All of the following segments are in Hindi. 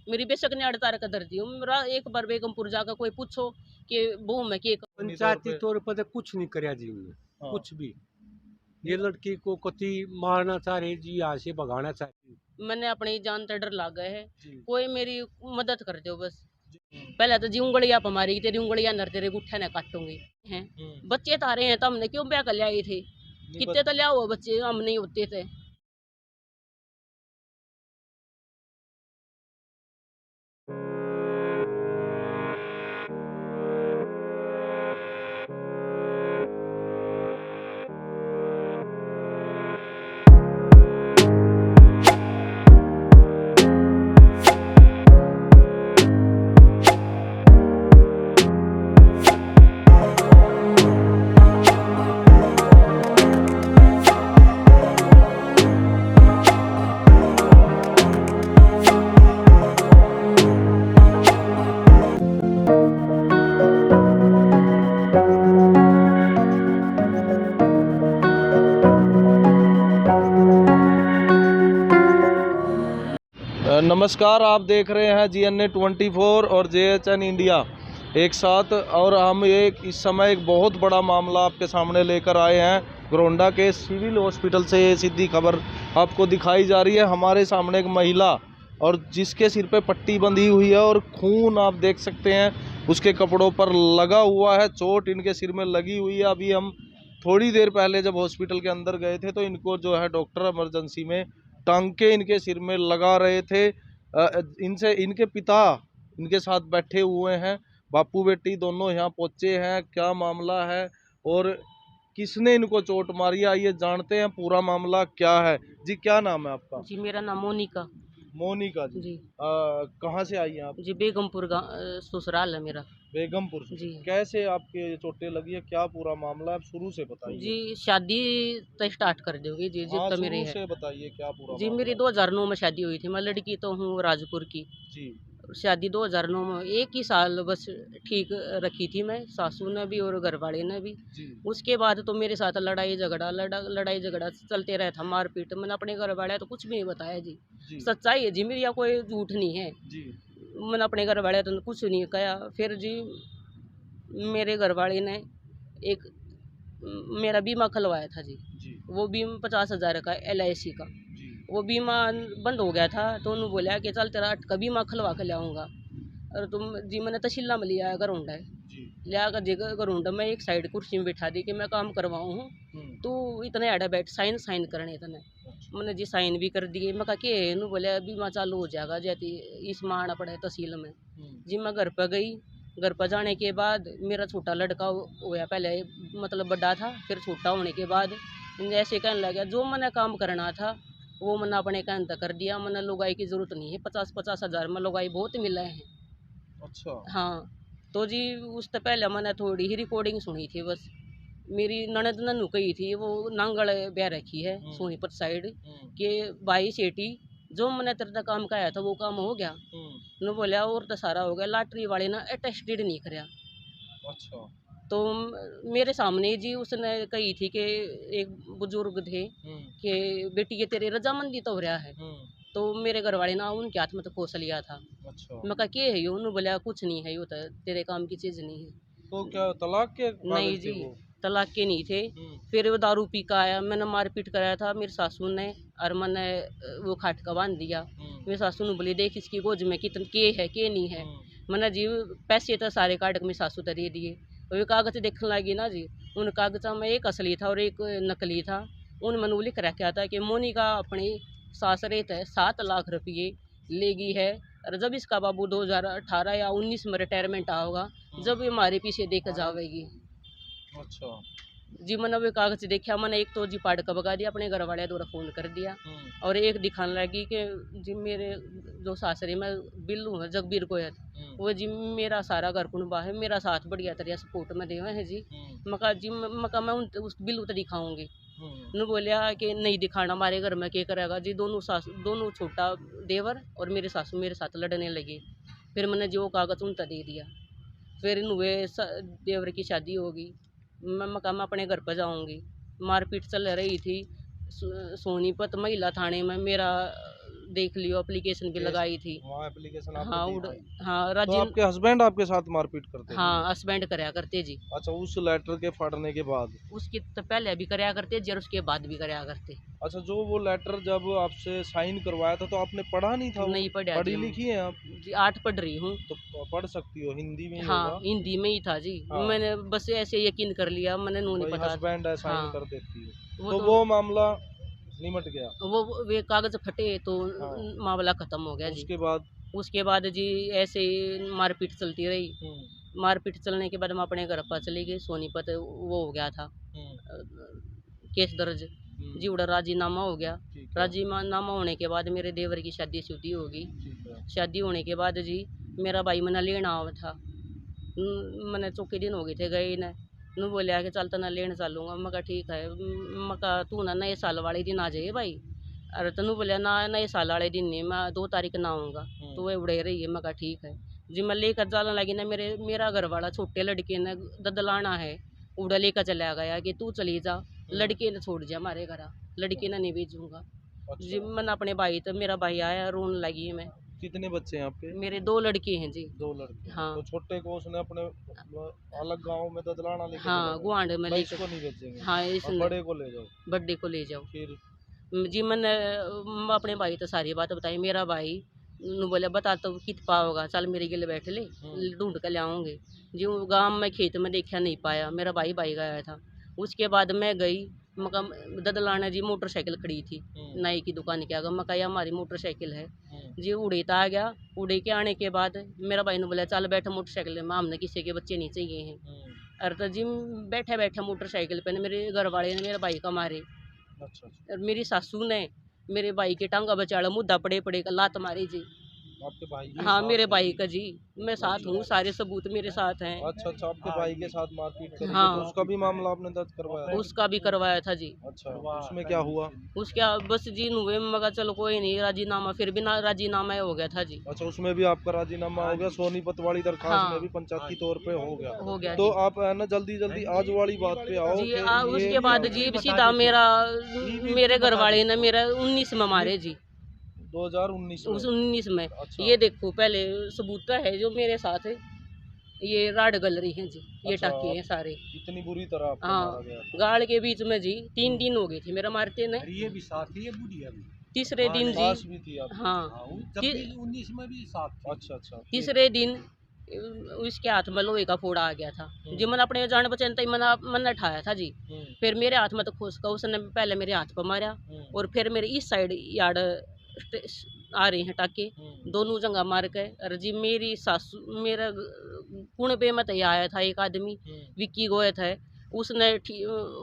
मेरी बेशक ने अड़तार का दर्दी हूँ। मेरा एक बार बेगमपुर जाकर कोई पूछो कि बहू मैं के पंचायती तौर पर कुछ नहीं करया जी उन्होंने, हाँ। कुछ भी। ये लड़की को कति मारना चाह रही जी, यहाँ से भगाना चाह रही। मैंने अपनी जान से डर लाग गए है। जी। कोई मेरी मदद कर दो बस। जी। पहले तो जी उंगलियां पर मारी, तेरी उंगलियां नर तेरे गुट्ठे न काटूंगी हैं। बच्चे तारे हैं तो हमने क्यों ब्याह कर लिया थे? कितने तो लिया हुआ बच्चे हम नहीं होते थे। नमस्कार, आप देख रहे हैं GNA24 और JHN इंडिया एक साथ। और हम इस समय एक बहुत बड़ा मामला आपके सामने लेकर आए हैं। घरोंडा के सिविल हॉस्पिटल से ये सीधी खबर आपको दिखाई जा रही है। हमारे सामने एक महिला और जिसके सिर पे पट्टी बंधी हुई है और खून आप देख सकते हैं उसके कपड़ों पर लगा हुआ है। चोट इनके सिर में लगी हुई है। अभी हम थोड़ी देर पहले जब हॉस्पिटल के अंदर गए थे तो इनको जो है डॉक्टर इमरजेंसी में टांके इनके सिर में लगा रहे थे। इनसे इनके पिता इनके साथ बैठे हुए हैं। बापू बेटी दोनों यहाँ पहुँचे हैं। क्या मामला है और किसने इनको चोट मारी, आइए जानते हैं पूरा मामला क्या है। जी, क्या नाम है आपका? जी मेरा नाम मोनिका। मोनिका जी। जी कहाँ से आई हैं आप? जी बेगमपुर ससुराल है मेरा। बेगमपुर से। जी कैसे आपके चोटें लगी है, क्या पूरा मामला है, आप शुरू से बताइए। जी शादी तो स्टार्ट कर दोगे जी हाँ, तो मेरे शुरू है। से बताइए क्या पूरा जी मामला मेरी है। 2009 में शादी हुई थी। मैं लड़की तो हूँ राजपुर की। जी। शादी 2009 में एक ही साल बस ठीक रखी थी मैं, सासू ने भी और घर वाले ने भी। जी। उसके बाद तो मेरे साथ लड़ाई झगड़ा चलते रहता, मारपीट। मैंने अपने घर वाले तो कुछ भी नहीं बताया जी। जी। सच्चाई है जी मेरी, या कोई झूठ नहीं है। जी। मैंने अपने घर वाले तो कुछ नहीं कहा। फिर जी मेरे घर वाले ने एक मेरा बीमा खुलवाया था जी। जी। वो बीमा 50,000 का LIC का। जी। वो बीमा बंद हो गया था तो उन्होंने बोला कि चल तेरा 8 का बीमा खुलवा के लाऊंगा। और तुम जी मैंने तहसील में लिया है घरोंडा है। जी। लिया कर जगह घरोंडा में एक साइड कुर्सी में बिठा दी कि मैं काम करवाऊँ हूँ। तू इतने आड़ा बैठ साइन करने इतने। मैंने जी साइन भी कर दिए। मैं कहा कि इन्होंने बोला बीमा चालू हो जाएगा जैसे इसमें आना पड़े तहसील में। जी मैं घर पर गई। घर पर जाने के बाद मेरा छोटा लड़का हुआ, पहले मतलब बड़ा था, फिर छोटा होने के बाद ऐसे कहने लगा जो मैंने काम करना था वो मैंने अपने कहने तक कर दिया। मैंने लुगाई की ज़रूरत नहीं है। 50-50 हज़ार में लुगाई बहुत मिले हैं। अच्छा। हाँ तो जी उससे पहले मैंने थोड़ी ही रिकॉर्डिंग सुनी थी बस। मेरी ननद ने नुकई थी, वो नांगल ब्याह रखी है सोनीपत साइड के। भाई सेठी जो मैंने तेरे तक काम कहा था वो काम हो गया। न बोलिया और तो सारा हो गया, लॉटरी वाले ना अटेस्टेड नहीं कराया। अच्छा। तो मेरे सामने जी उसने कही थी कि एक बुजुर्ग थे कि बेटी ये तेरी रजामंदी तो हो रहा है। तो मेरे घर वाले ना उनके हाथ में तो खोस लिया था। अच्छा। मैं कहा क्या है ये? उन्होंने बोला कुछ नहीं है, ये तो तेरे काम की चीज़ नहीं है। तो क्या तलाक के नहीं कागज थे जी वो? तलाक के नहीं थे। फिर वो दारू पी का आया, मैंने मारपीट कराया था मेरी सासू ने। और मैंने वो खाट का बांध दिया। मेरी सासू ने बोली देख इसकी गोज में कितन के है के नहीं है। मैंने जी पैसे तो सारे काट के मेरी सासू तो दे दिए। और वे कागज देखने लगी ना जी, उन कागज़ों में एक असली था और एक नकली था। उन मैंने लिख रखा था कि मोनिका अपनी सासरे तय 7 लाख रुपये लेगी है। और जब इसका बाबू 2018 या 19 में रिटायरमेंट होगा जब ये हमारे पीछे देकर जावेगी। अच्छा। जी मैंने वो कागज देखा। मैंने एक तो जी पाड़ का भगा दिया, अपने घर वाले द्वारा फ़ोन कर दिया। और एक दिखाने लगी कि जी मेरे जो सासरे में बिल्लू है जगबीर गोयल, वो जी मेरा सारा घर कुनबा है, मेरा साथ बढ़िया तरह सपोर्ट में देवे है जी। मका जी मका मैं उस बिल्लू तो दिखाऊंगी। न बोलिया कि नहीं दिखाना, हमारे घर में क्या करेगा जी। दोनों छोटा देवर और मेरे सासू मेरे साथ लड़ने लगे। फिर मैंने जो कागज उनका दे दिया। फिर नुए देवर की शादी होगी। मैं मकाम अपने घर पर जाऊंगी। मारपीट चल रही थी सोनीपत महिला थाने में। मेरा देख लियो, एप्लीकेशन भी केस- लगाई थी। वहाँ एप्लीकेशन हाँ आपने दी उड़ थी। हाँ तो राजी। आपके हस्बैंड आपके साथ मारपीट करते थे? हाँ हस्बैंड कराया करते जी। अच्छा, उस लेटर के फाड़ने के बाद। उसकी तो पहले भी कराया करते जी और उसके बाद भी कराया करते। अच्छा, जो वो लेटर जब आपसे साइन करवाया था तो आपने पढ़ा नहीं था वो? नहीं पढ़ा पढ़ी जी हम। लिखी है आप? जी 8 पढ़ रही हूँ। तो पढ़ सकती हो, हिंदी में ही हाँ होगा। हिंदी में ही था जी। हाँ। मैंने बस ऐसे यकीन कर लिया, मैंने नू नहीं भाई पता। हस्बैंड है, साइन हाँ कर देती है। वो तो तो वो मामला निमट गया। वे कागज फटे तो हाँ। मामला खत्म हो गया जी। उसके बाद उसके बाद जी ऐसे ही मारपीट चलती रही। मारपीट चलने के बाद हम अपने घर पर चली गई, सोनीपत वो हो गया था केस दर्ज हम्म, जी। उड़ा राजीनामा हो गया। ठीक है, राजीनामा होने के बाद मेरे देवर की शादी शुदी होगी। ठीक है। शादी होने के बाद जी मेरा भाई मना लेना आवा था। मैंने चौके दिन हो गए थे गए न। नू बोलिया कि चल तना लेने चलूँगा। मैं कहा ठीक है। मैं कहा तू ना नए साल वाले दिन आ जाइए भाई। अरे तनु बोलिया ना नए साल वाले दिन नहीं, मैं 2 तारीख ना आऊँगा। तो वह उड़े रही है। मैं कहा ठीक है जी। मैं लेकर जाने लगी ना, मेरा घर वाला छोटे लड़के ने ददलाना है, उड़ा लेकर चला गया कि तू चली जा, लड़के ने छोड़ जा हमारे घर, लड़के ने नहीं भेजूंगा जी। अच्छा, मैंने अपने भाई, तो मेरा भाई आया, रोने लगी मैं। कितने बच्चे हैं आपके? मेरे 2 लड़के हैं जी। 2 लड़के। हाँ। तो छोटे को उसने अपने अलग गांव में ददलाना लेके चला हाँ गया। गुआंढ में भाई लेकर। इसको नहीं बेचेंगे। हाँ और इसने बड़े को ले जाओ। बर्थडे को ले जाओ फिर जी। मैंने अपने भाई तो सारी बात बताई। मेरा भाई नु बोले बता तो कित पाओगा, चल मेरे गिले बैठ ले, ढूंढ कर लाऊंगे जी। वो गाँव में खेत में देखा नहीं पाया, मेरा भाई गया था। उसके बाद मैं गई मका ददलाना जी। मोटरसाइकिल खड़ी थी नाई की दुकान के आगे। मका हमारी मोटरसाइकिल है जी। उड़ेता आ गया। उड़े के आने के बाद मेरा भाई ने बोला चल बैठ मोटरसाइकिल में, हमने किसी के बच्चे नहीं चाहिए हैं। अरे तो जी बैठे बैठे मोटरसाइकिल पे मेरे घर वाले ने मेरे भाई का मारे। अच्छा, अच्छा। और मेरी सासू ने मेरे भाई के टांगा बचाड़ा, मुद्दा पड़े पड़े का लात मारी जी। आपके भाई के हाँ साथ मेरे है? भाई का जी। मैं साथ हूँ, सारे सबूत मेरे साथ हैं। अच्छा, अच्छा, आपके भाई के साथ मारपीट करी। हाँ। तो उसका भी मामला आपने दर्ज करवाया था? उसका भी करवाया था जी। अच्छा, उसमें क्या हुआ? उसका बस जी हुए, मगर चलो कोई नहीं, राजीनामा फिर भी ना राजीनामा हो गया था जी। अच्छा, उसमें भी आपका राजीनामा हो गया। सोनीपत वाली दरखास्त हाँ। में भी पंचायती तौर पे हो गया। हो गया तो जी। आप है ना जल्दी जल्दी आज वाली बात पे आओ जी कि उसके ये बाद जी सीधा मेरे घर वाले ने मेरा 19 में मारे जी। 2019 में। उस 19 में अच्छा। ये देखो पहले सबूत तो है जो मेरे साथ है। ये राड गल रही हैं जी, ये अच्छा, टाके हैं सारे। इतनी बुरी तरह आपको हाँ मारा गया था। गाड़ के बीच में जी 3 दिन हो गए थे मेरा मारते ने। ये भी साथ ही है, बूढ़ी है अभी। तीसरे दिन सास जी भी थी आप? हाँ जब भी 19 में भी साथ थी। अच्छा, अच्छा। तीसरे दिन उसके हाथ में लोहे का फोड़ा आ गया था जी। मैंने अपने जान बचाने तक मैंने उठाया था जी। फिर मेरे हाथ में तो खुशका उसने पहले मेरे हाथ पर मारा और फिर मेरे इस साइड यार्ड आ रहे हैं टाके, दोनों जगह मार के। और जी मेरी सासू मेरा कुणबे में तो आया था एक आदमी, विक्की गोयत है, उसने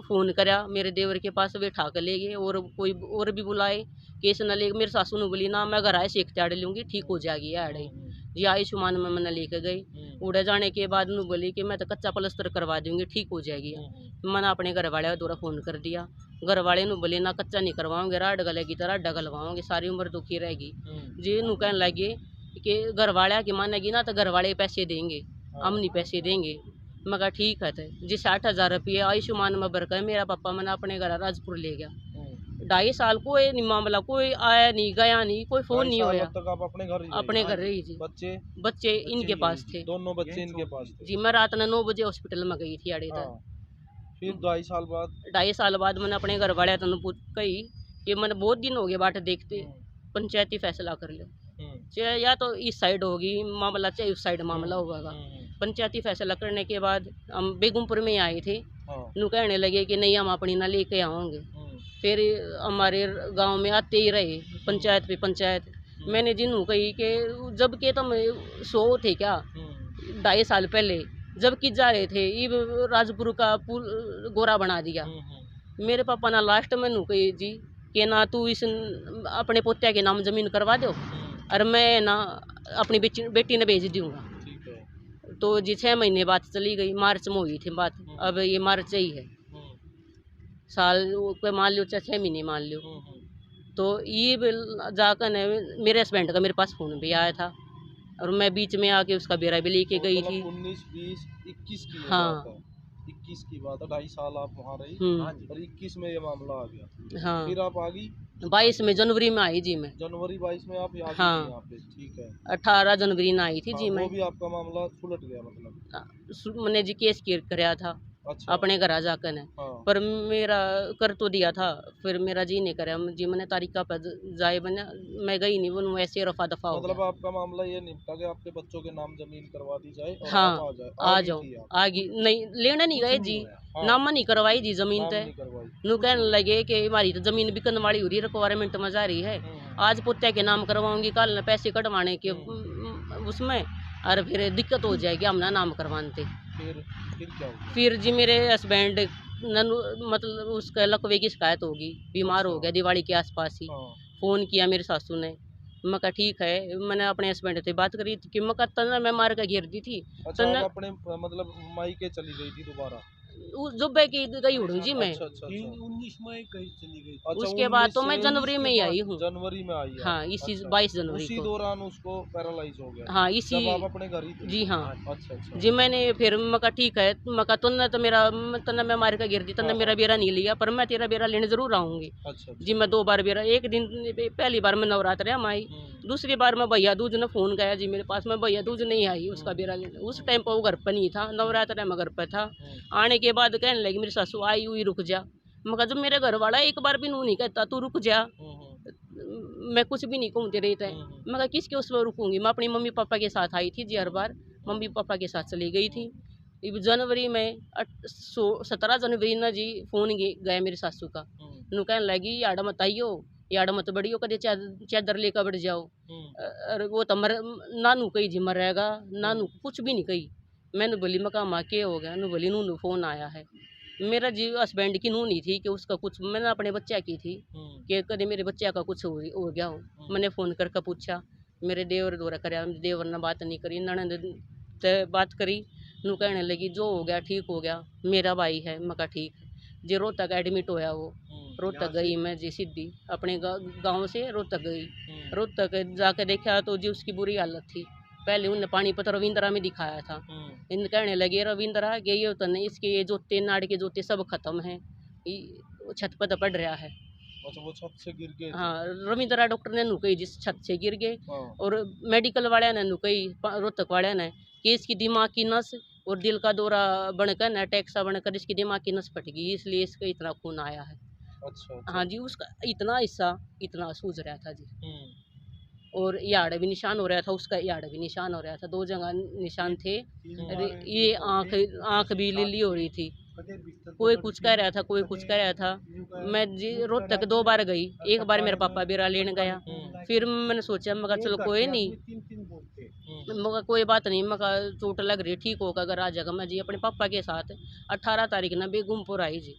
फ़ोन करा मेरे देवर के पास, वे ठा कर ले गए। और कोई और भी बुलाए, केस न ले। मेरी सासू ने बोली ना मैं घर आए सेक त्याड़ लूँगी, ठीक हो जाएगी याड़े जी। आयुष्मान में मैंने लेके गई। उड़े जाने के बाद उन्होंने बोली कि मैं तो कच्चा प्लस्तर करवा दूँगी, ठीक हो जाएगी। मैंने अपने घर वाले द्वारा फ़ोन कर दिया। घर वाले ने बोले ना कच्चा नहीं करवाऊँगे, राड गलेगी तो राडा गलवाऊँगी, सारी उम्र दुखी रहेगी जी। नू कहने लगे कि घर वाले की मानेगी ना तो घर वाले पैसे देंगे, हम नहीं पैसे देंगे। मैं कहा ठीक है। तो जी 60,000 रुपये आयुष्मान में भर कर मेरा पापा मैंने अपने घर राजपुर ले गया। 2.5 साल कोई नहीं मामला, कोई आया नहीं गया नहीं, कोई फ़ोन नहीं होया। तक आप अपने घर ही रही? अपने घर रही जी। बच्चे इनके पास थे, दोनों बच्चे इनके पास थे। जी। मैं रात ने 9 बजे हॉस्पिटल में गई थी आड़े तक। हाँ। फिर 2.5 साल बाद 2.5 साल बाद मैंने अपने घर वाले तन कही कि मैंने बहुत दिन हो गए बाट देखते, पंचायती फैसला कर लो, चाहे या तो इस साइड होगी मामला चाहे उस साइड मामला होगा। पंचायती फैसला करने के बाद हम बेगमपुर में आए थे। नू कहने लगे कि नहीं हम अपनी ना लेके आओगे। फिर हमारे गांव में आते ही रहे पंचायत पे पंचायत। मैंने जिन्हों कही कि जब के तुम 100 थे क्या 2.5 साल पहले, जब कि जा रहे थे ये राजपुर का पुल गोरा बना दिया। मेरे पापा ना लास्ट में नू कही जी कि ना तू इस अपने पोत्या के नाम जमीन करवा दो और मैं ना अपनी बेटी ने भेज दूँगा। तो जी 6 महीने बाद चली गई, मार्च में हुई थी बात। अब ये मार्च ही है, साल कोई मान लो चाहे 6 महीने मान लो। तो ये जाकर मेरे हस्बैंड का मेरे पास फ़ोन भी आया था और मैं बीच में आके उसका बेरा भी लेके गई थी। 19, 20, 21 की हाँ। बात है। 21 की बात है, 2.5 साल आप वहाँ रही और 21 में ये मामला आ गया। हाँ फिर आप आ गई 22 में जनवरी में आई जी मैं। जनवरी 22 में आप यहाँ हाँ। यहाँ पे, ठीक है। 18 जनवरी में आई थी हाँ, जी मैं। वो भी आपका मामला सुलट गया मतलब। मैंने जी केस कराया था अच्छा। अपने घर जाकर ने, हाँ। पर मेरा कर तो दिया था, फिर मेरा जी नहीं करे जी मैंने तारीखा पर जाए बने, मैं गई नहीं, वो वैसे रफा दफा हो मतलब गया। आपका मामला ये निपटा कि आपके बच्चों के नाम जमीन करवा दी जाए और हाँ, आप आ जाए। आ गई जाओ, थी आप? आगे नहीं लेने नहीं गए जी, हाँ। नामा नहीं करवाई जी जमीन नाम ते। नहीं करवाई। नु कहने लगे कि हमारी तो जमीन बिकन वाली हो रही है, रिक्वायरमेंट में जा रही है, आज पुत्ते के नाम करवाऊंगी, कल पैसे कटवाने के उसमें, और फिर दिक्कत हो जाएगी, हम ना नाम करवाते। फिर क्या हुआ? फिर जी मेरे हस्बैंड ननु मतलब उसका लकवे की शिकायत होगी, बीमार हो गया दिवाली के आसपास ही। हाँ। फ़ोन किया मेरी सासू ने, मैं कहा ठीक है, मैंने अपने हस्बैंड से बात करी कि मैं कहा तना मैं मार के घेर दी थी अच्छा, तना आप अपने मतलब मायके चली गई थी दोबारा? जुब्बे की गई उड़ू जी मैं। अच्छा अच्छा अच्छा। 19 मई कहीं चली गई। अच्छा, उसके बाद 19 तो से मैं जनवरी में ही आई हूँ। जनवरी में आई है। हाँ, इसी अच्छा। 22 जनवरी उसी को। दौरान उसको पैरालाइज हो गया? हाँ, इसी जब आप अपने घर ही थे? जी हाँ। अच्छा अच्छा। जी मैंने फिर मैं कहा ठीक है, मैं कहा तूने तो मेरा तूने मैं मार के गिर दी, तूने हाँ, मेरा हाँ। बेरा नहीं लिया, पर मैं तेरा बेरा लेने जरूर आऊंगी। अच्छा अच्छा। जी मैं 2 बार बेरा, एक दिन पहली बार मैं नवरात्र हम आई, दूसरी बार मैं भैया दूज ने फ़ोन गया जी मेरे पास, मैं भैया दूज नहीं आई उसका बेरा लेने, उस टाइम पर वो घर पर नहीं था, नवरात्र में घर पर था। आने के बाद कहने लगी मेरी सासू आई हुई रुक जा, मैं कहा जब मेरे घर वाला एक बार भी नू नहीं कहता तू रुक जा, मैं कुछ भी नहीं घूमते रहता है। मैं कहा किसके उस पर रुकूंगी, मैं अपनी मम्मी पापा के साथ आई थी जी, हर बार मम्मी पापा के साथ चली गई थी। इब जनवरी में 17 जनवरी ना जी फ़ोन गया मेरी सासू का, नू कहने लगी याड़ा मत आइयो, याड़ा मत बढ़ियो, कदे चादर लेकर बढ़ जाओ। और वो तो मर नानू कही जी मरेगा, नानू कुछ भी नहीं कही। मैंने बोली मैं कहा माँ के हो गया, नू बोली नू फ़ोन आया है। मेरा जी हस्बैंड की नू नहीं थी कि उसका कुछ, मैंने अपने बच्चा की थी कि कदे मेरे बच्चे का कुछ हो गया हो। मैंने फ़ोन करके पूछा, मेरे देवर द्वारा कराया, देवर ने बात नहीं करी, ननद से बात करी, नू कहने लगी जो हो गया ठीक हो गया, मेरा भाई है। मैं कहा ठीक है जी। रोहतक एडमिट होया वो, रोहतक गई मैं जी सीधी अपने गाँव से रोहतक गई। रोहतक जाके देखा तो जी उसकी बुरी हालत थी, पहले उनने पानीपत रविंद्रा में दिखाया था। इन कहने लगे रविंद्रा के ये तो नहीं, इसके ये जोते नाड़ के जोते सब खत्म हैं, छत पर तो पड़ रहा है। अच्छा, वो छत से गिर गए थे? हाँ, रविंद्रा डॉक्टर ने नुकई जिस छत से गिर गए, हाँ। और मेडिकल वाले ने नुकई रोहतक वाले ने कि इसकी दिमाग की नस और दिल का दौरा बनकर न अटैक सा बनकर इसकी दिमाग की नस फट गई, इसलिए इसका इतना खून आया है। अच्छा अच्छा। हाँ जी, उसका इतना हिस्सा इतना सूज रहा था जी, और याड़ भी निशान हो रहा था, उसका याड़ भी निशान हो रहा था, 2 जगह निशान थे। अरे ये आँख भी लीली हो रही थी, कोई कुछ कह रहा था, कोई कुछ कह रहा था। मैं जी रोहतक 2 बार गई, एक बार मेरा पापा बेरा लेने गया, फिर मैंने सोचा मैं कहा चलो कोई नहीं, मैं कहा कोई बात नहीं, मैं कहा चोट लग रही ठीक होगा अगर आ जाएगा। मैं जी अपने पापा के साथ 18 तारीख ना बेगमपुर आई जी।